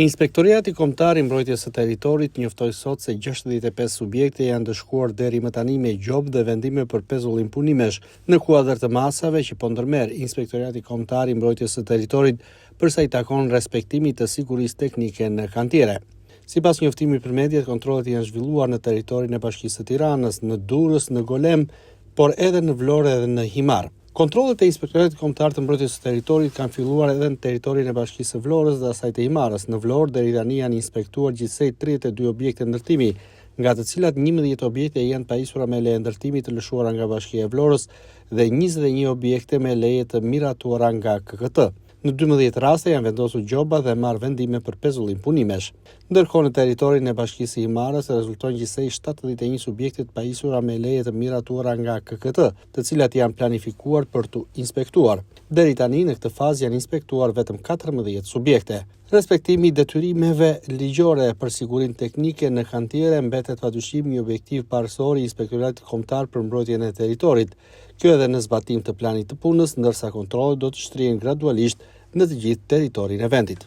Inspektoriati Kombëtar i Mbrojtjes së Territorit njoftoi sot se 65 subjekte janë dëshkuar deri më tani me gjobë dhe vendime për pezullim punimesh në kuadër të masave që po ndërmerr Inspektoriati Kombëtar i Mbrojtjes së Territorit për sa i takon respektimit të sigurisë teknike në kantiere. Sipas njoftimit për mediat, kontrollet janë zhvilluar në territorin e Bashkisë së Tiranës, në Durrës, në Golem, por edhe në Vlorë dhe në Himar. Kontrollet e Inspektoratit Kombëtar të Mbrojtjes së Territorit kanë filluar edhe në territorin e Bashkisë së Vlorës dhe asaj të Himarës. Në Vlorë deri tani janë inspektuar gjithsej 32 objekte ndërtimi, nga të cilat 11 objekte janë pajisura me leje ndërtimi të lëshuara nga Bashkia e Vlorës dhe 21 objekte me leje të miratuara nga KKT. Në 12 raste janë vendosur gjoba dhe marrë vendime për pezullim punimesh. Ndërkohë në territorin e Bashkisë së Himarës rezultojnë gjithsej 71 subjekte të pajisura me leje të miratuara nga KKT, të cilat janë planifikuar për tu inspektuar. Deri tani në këtë fazë janë inspektuar vetëm 14 subjekte. Respektimi i detyrimeve ligjore për sigurinë teknike në kantiere mbetet padyshim një objektiv parësor i Inspektoratit Kombëtar për Mbrojtjen e Territorit. Kjo edhe në zbatim të planit të punës, ndërsa kontrollet do të shtrihen gradualisht në të gjithë territorin e vendit.